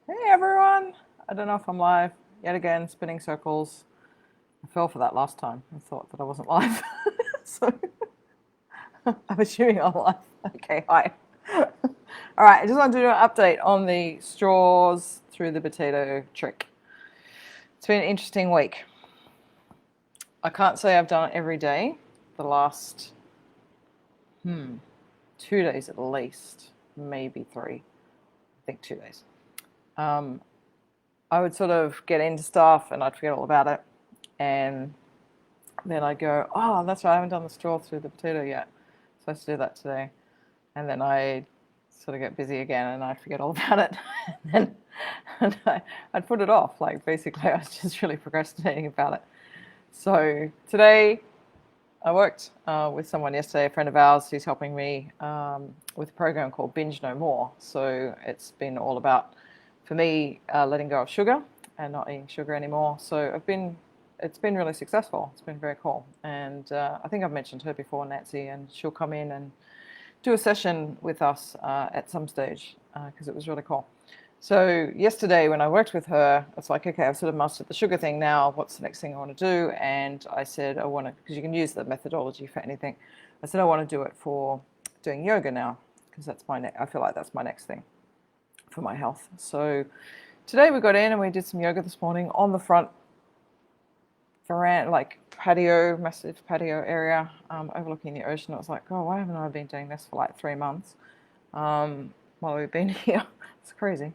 Hey everyone! I don't know if I'm live. Yet again, spinning circles. I fell for that last time. I thought that I wasn't live. So I'm assuming I'm live. Okay, hi. Alright, I just wanted to do an update on the straws through the potato trick. It's been an interesting week. I can't say I've done it every day. The last 2 days at least, maybe 3. I think 2 days. I would sort of get into stuff and I'd forget all about it. And then I'd go, oh, that's right, I haven't done the straw through the potato yet. So I have to do that today. And then I'd sort of get busy again and I'd forget all about it. And I'd put it off. Like basically I was just really procrastinating about it. So today I worked with someone yesterday, a friend of ours who's helping me with a program called Binge No More. So it's been all about, for me, letting go of sugar and not eating sugar anymore. So it's been really successful. It's been very cool. And I think I've mentioned her before, Nancy, and she'll come in and do a session with us at some stage because it was really cool. So yesterday when I worked with her, it's like, okay, I've sort of mastered the sugar thing now. What's the next thing I want to do? And I said, I want to, because you can use the methodology for anything. I said, I want to do it for doing yoga now because that's I feel like that's my next thing for my health. So today we got in and we did some yoga this morning on the front veranda, like patio, massive patio area overlooking the ocean. I was like, oh, why haven't I been doing this for like 3 months while we've been here? It's crazy.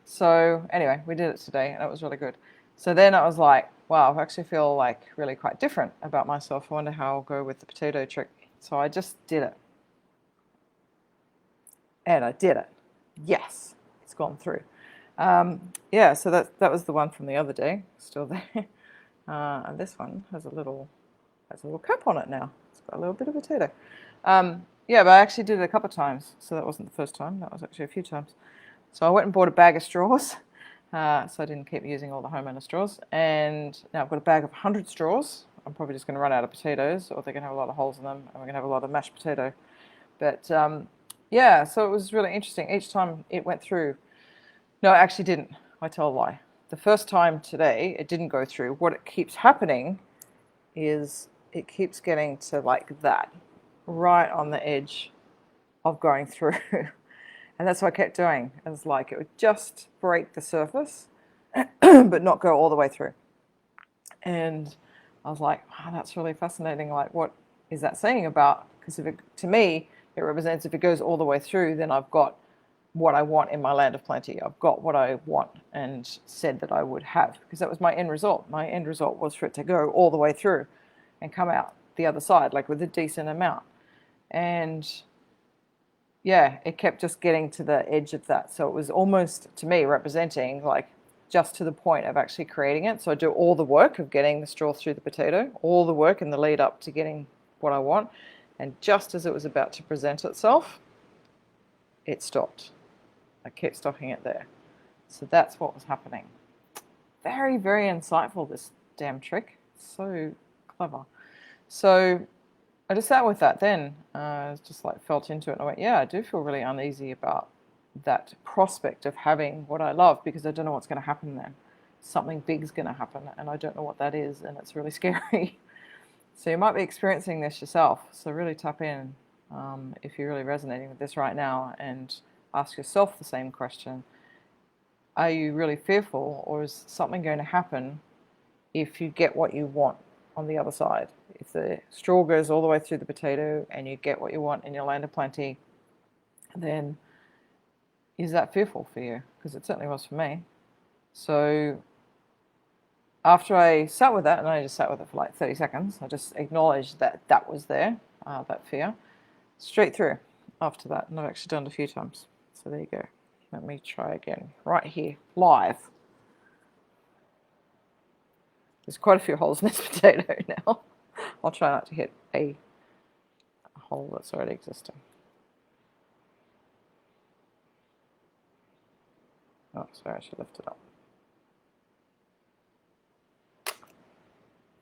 So anyway, we did it today and it was really good. So then I was like, wow, I actually feel like really quite different about myself. I wonder how I'll go with the potato trick. So I just did it. And I did it. Yes, it's gone through. Yeah, so that was the one from the other day, still there. And this one has a little cap on it now. It's got a little bit of potato. Yeah, but I actually did it a couple of times. So that wasn't the first time. That was actually a few times. So I went and bought a bag of straws. So I didn't keep using all the homeowner straws. And now I've got a bag of 100 straws. I'm probably just going to run out of potatoes, or they're going to have a lot of holes in them, and we're going to have a lot of mashed potato. But yeah, so it was really interesting. Each time it went through. No, it actually didn't. I tell a lie. The first time today, it didn't go through. What it keeps happening is it keeps getting to like that, right on the edge of going through. And that's what I kept doing. It was like it would just break the surface, but not go all the way through. And I was like, wow, that's really fascinating. Like, what is that saying about? Because to me, it represents if it goes all the way through, then I've got what I want in my land of plenty. I've got what I want and said that I would have, because that was my end result. My end result was for it to go all the way through and come out the other side, like with a decent amount. And yeah, it kept just getting to the edge of that. So it was almost, to me, representing like just to the point of actually creating it. So I do all the work of getting the straw through the potato, all the work in the lead up to getting what I want. And just as it was about to present itself, it stopped. I kept stopping it there. So that's what was happening. Very, very insightful, this damn trick. So clever. So I just sat with that then. I just like felt into it and I went, yeah, I do feel really uneasy about that prospect of having what I love because I don't know what's going to happen then. Something big's going to happen and I don't know what that is and it's really scary. So you might be experiencing this yourself. So really tap in if you're really resonating with this right now and ask yourself the same question. Are you really fearful, or is something going to happen if you get what you want on the other side? If the straw goes all the way through the potato and you get what you want in your land of plenty, then is that fearful for you? Because it certainly was for me. So after I sat with that, and I just sat with it for like 30 seconds, I just acknowledged that that was there, that fear, straight through after that. And I've actually done it a few times. So there you go. Let me try again, right here, live. There's quite a few holes in this potato now. I'll try not to hit a hole that's already existing. Oh, sorry, I should lift it up.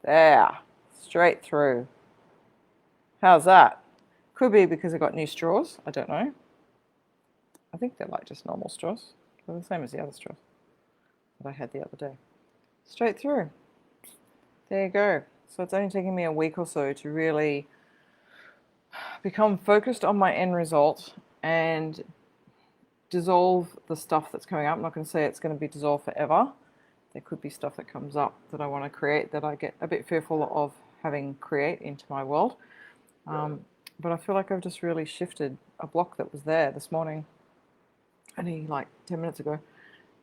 There, straight through. How's that? Could be because I got new straws, I don't know. I think they're like just normal straws. So the same as the other straws that I had the other day. Straight through. There you go. So it's only taking me a week or so to really become focused on my end result and dissolve the stuff that's coming up. I'm not going to say it's going to be dissolved forever. There could be stuff that comes up that I want to create that I get a bit fearful of having create into my world. But I feel like I've just really shifted a block that was there this morning, only like 10 minutes ago,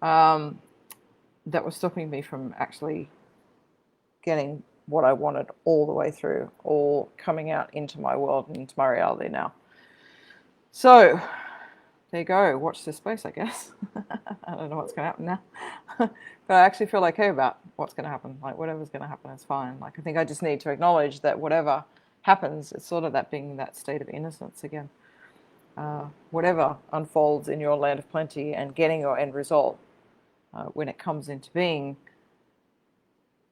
that was stopping me from actually getting what I wanted all the way through, all coming out into my world and into my reality now. So there you go. Watch this space, I guess. I don't know what's going to happen now. But I actually feel okay about what's going to happen. Like, whatever's going to happen is fine. Like, I think I just need to acknowledge that whatever happens, it's sort of that being that state of innocence again. Whatever unfolds in your land of plenty and getting your end result, when it comes into being,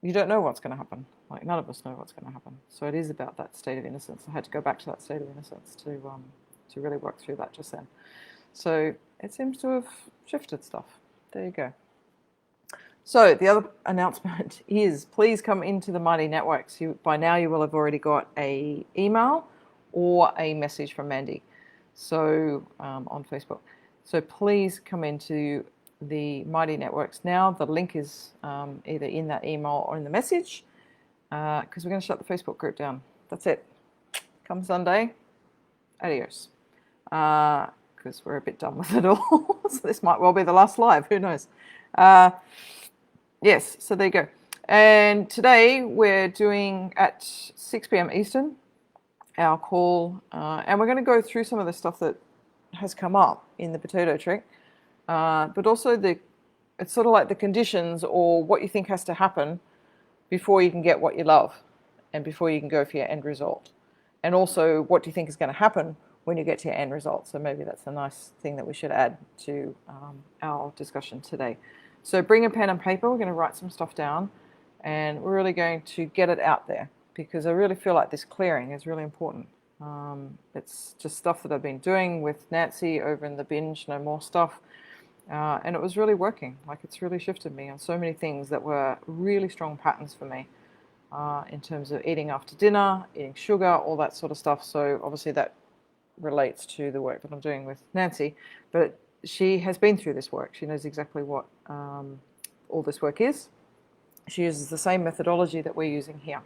you don't know what's going to happen. Like, none of us know what's going to happen. So it is about that state of innocence. I had to go back to that state of innocence to really work through that just then. So it seems to have shifted stuff. There you go. So the other announcement is, please come into the Mighty Networks. By now you will have already got an email or a message from Mandy, so on Facebook. So please come into the Mighty Networks now. The link is either in that email or in the message, because we're going to shut the Facebook group down. That's it. Come Sunday, adios. Because we're a bit done with it all. So this might well be the last live, who knows. Yes, so there you go. And today we're doing at 6 p.m. Eastern, our call, and we're going to go through some of the stuff that has come up in the potato trick, but also it's sort of like the conditions or what you think has to happen before you can get what you love and before you can go for your end result. And also, what do you think is going to happen when you get to your end result? So maybe that's a nice thing that we should add to our discussion today. So bring a pen and paper. We're going to write some stuff down, and we're really going to get it out there, because I really feel like this clearing is really important. It's just stuff that I've been doing with Nancy over in the binge, no more stuff, and it was really working. Like, it's really shifted me on so many things that were really strong patterns for me, in terms of eating after dinner, eating sugar, all that sort of stuff. So obviously that relates to the work that I'm doing with Nancy, but she has been through this work. She knows exactly what all this work is. She uses the same methodology that we're using here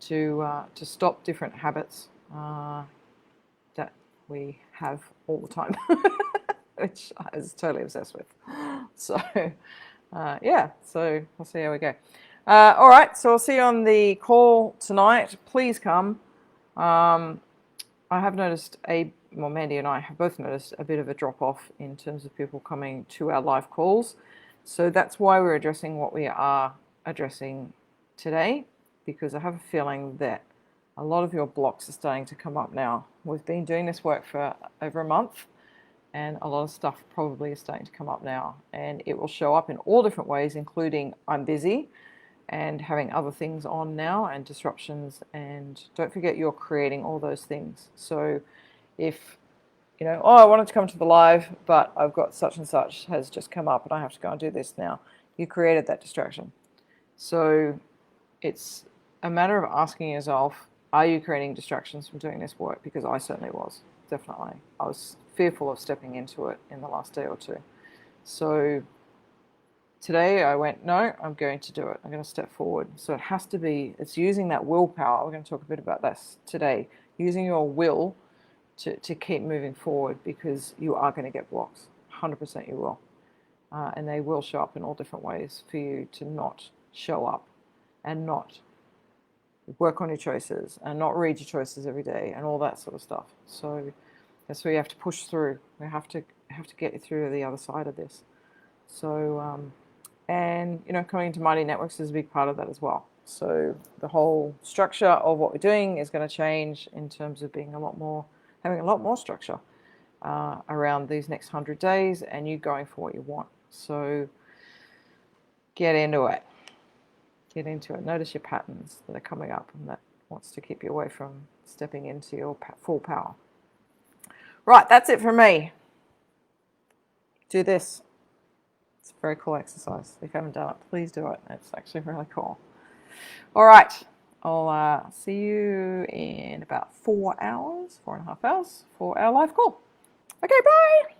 to stop different habits that we have all the time, which I was totally obsessed with. So yeah, so we'll see how we go. All right, so I'll see you on the call tonight. Please come. I have noticed well, Mandy and I have both noticed a bit of a drop-off in terms of people coming to our live calls. So that's why we're addressing what we are addressing today, because I have a feeling that a lot of your blocks are starting to come up now. We've been doing this work for over a month, and a lot of stuff probably is starting to come up now. And it will show up in all different ways, including I'm busy and having other things on now and disruptions. And don't forget, you're creating all those things. So if, you know, oh, I wanted to come to the live, but I've got such and such has just come up and I have to go and do this now, you created that distraction. So it's a matter of asking yourself, are you creating distractions from doing this work? Because I certainly was, definitely. I was fearful of stepping into it in the last day or two. So today I went, no, I'm going to do it. I'm going to step forward. So it has to be, it's using that willpower. We're going to talk a bit about this today. Using your will to keep moving forward, because you are going to get blocks. 100% you will. And they will show up in all different ways for you to not show up and not work on your choices and not read your choices every day and all that sort of stuff. So that's where you have to push through. We have to get you through to the other side of this. So, and, you know, coming into Mighty Networks is a big part of that as well. So the whole structure of what we're doing is going to change in terms of being having a lot more structure around these next 100 days, and you going for what you want. So get into it. Get into it. Notice your patterns that are coming up and that wants to keep you away from stepping into your full power. Right, that's it from me. Do this. It's a very cool exercise. If you haven't done it, please do it. It's actually really cool. All right, I'll see you in about 4 hours, 4.5 hours for our live call. Okay, bye.